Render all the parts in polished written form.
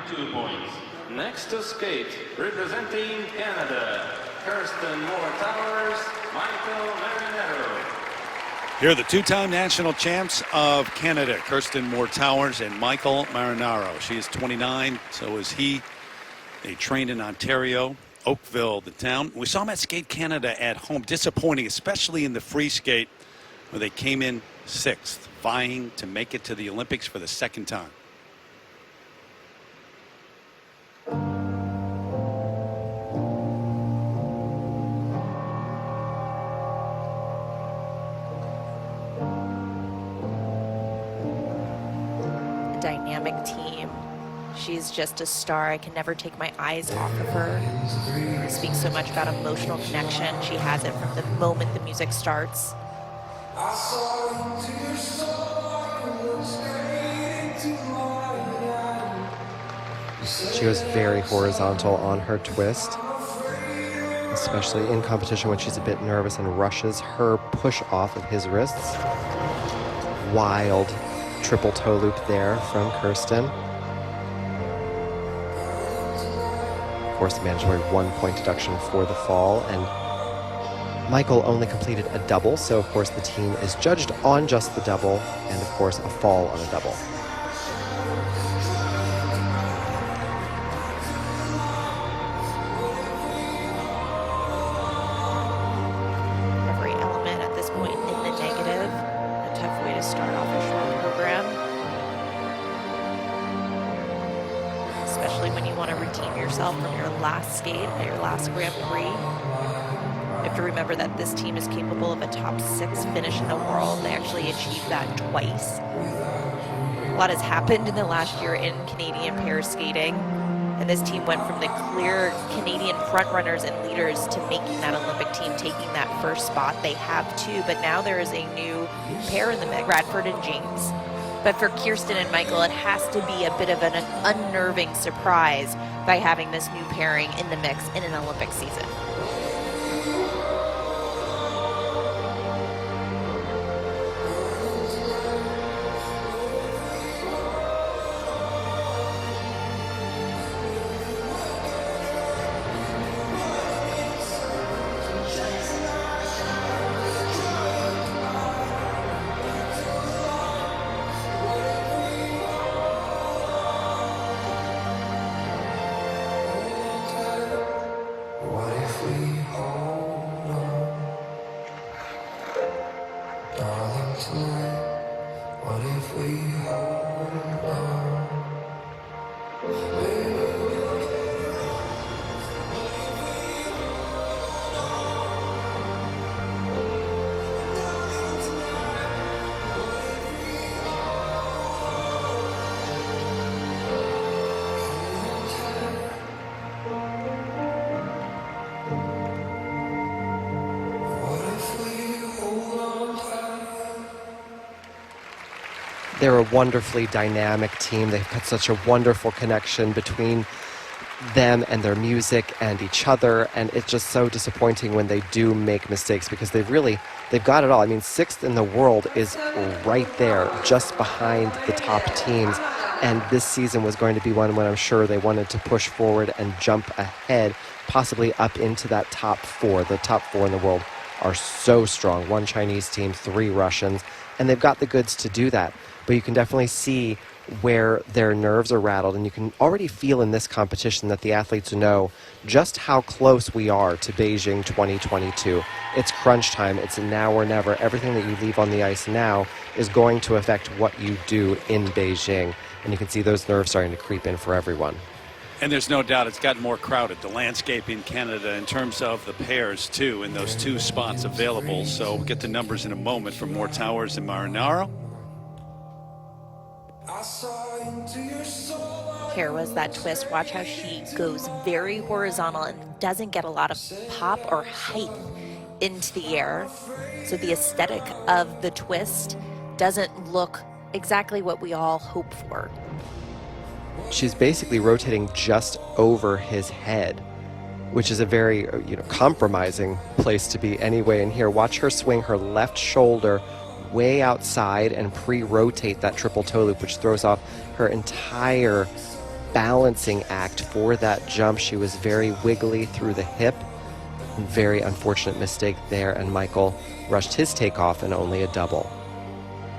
2 points. Next to skate, representing Canada, Kirsten Moore-Towers, Michael Marinaro. Here are the two-time national champs of Canada, Kirsten Moore-Towers and Michael Marinaro. She is 29, so is he. They trained in Ontario, Oakville, the town. We saw them at Skate Canada at home. Disappointing, especially in the free skate, where they came in 6th, vying to make it to the Olympics for the second time. Dynamic team. She's just a star. I can never take my eyes off of her. It speaks so much about emotional connection. She has it from the moment the music starts. She goes very horizontal on her twist, especially in competition when she's a bit nervous, and rushes her push off of his wrists. Wild triple toe loop there from Kirsten. Of course, the mandatory 1-point deduction for the fall, and Michael only completed a double, so of course the team is judged on just the double, and of course a fall on a double. Every element at this point in the negative. A tough way to start off a short program. Especially when you want to redeem yourself from your last skate at your last Grand Prix. You have to remember that this team is capable of a top 6 finish in the world. They actually achieved that twice. A lot has happened in the last year in Canadian pair skating, and this team went from the clear Canadian frontrunners and leaders to making that Olympic team, taking that first spot. They have 2, but now there is a new pair in the mix, Radford and James. But for Kirsten and Michael, it has to be a bit of an unnerving surprise by having this new pairing in the mix in an Olympic season. They're a wonderfully dynamic team. They've got such a wonderful connection between them and their music and each other, and it's just so disappointing when they do make mistakes, because they've got it all. I mean, 6th in the world is right there, just behind the top teams, and this season was going to be one when I'm sure they wanted to push forward and jump ahead, possibly up into that top 4. The top 4 in the world are so strong. 1 Chinese team, 3 Russians, and they've got the goods to do that. But you can definitely see where their nerves are rattled, and you can already feel in this competition that the athletes know just how close we are to Beijing 2022. It's crunch time. It's now or never. Everything that you leave on the ice now is going to affect what you do in Beijing, and you can see those nerves starting to creep in for everyone. And there's no doubt it's gotten more crowded, the landscape in Canada, in terms of the pairs, too, in those 2 spots available. So we'll get the numbers in a moment from Moore-Towers and Marinaro. Here was that twist. Watch how she goes very horizontal and doesn't get a lot of pop or height into the air. So the aesthetic of the twist doesn't look exactly what we all hope for. She's basically rotating just over his head, which is a very compromising place to be anyway. And here, watch her swing her left shoulder way outside and pre-rotate that triple toe loop, which throws off her entire balancing act for that jump. She was very wiggly through the hip. Very unfortunate mistake there, and Michael rushed his takeoff in only a double.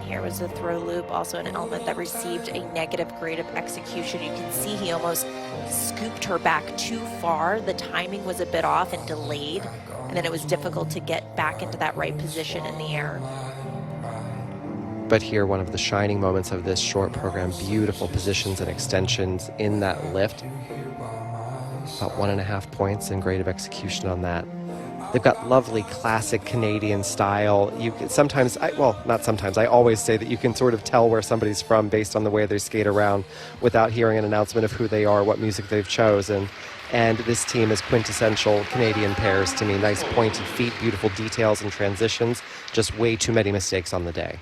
Here was the throw loop, also an element that received a negative grade of execution. You can see he almost scooped her back too far. The timing was a bit off and delayed, and then it was difficult to get back into that right position in the air. But here, one of the shining moments of this short program, beautiful positions and extensions in that lift. About 1.5 points in grade of execution on that. They've got lovely classic Canadian style. You can sometimes, not sometimes, I always say that you can sort of tell where somebody's from based on the way they skate around without hearing an announcement of who they are, what music they've chosen. And this team is quintessential Canadian pairs to me. Nice pointed feet, beautiful details and transitions, just way too many mistakes on the day.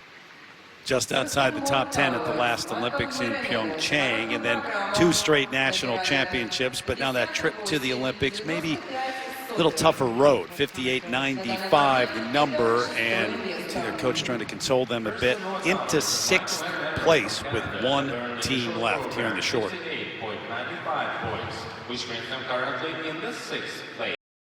Just outside the top 10 at the last Olympics in Pyeongchang, and then 2 straight national championships. But now that trip to the Olympics, maybe a little tougher road. 58.95 the number, and see their coach trying to console them a bit. Into 6th place with 1 team left here in the short. 58.95 points, which brings them currently in the 6th place.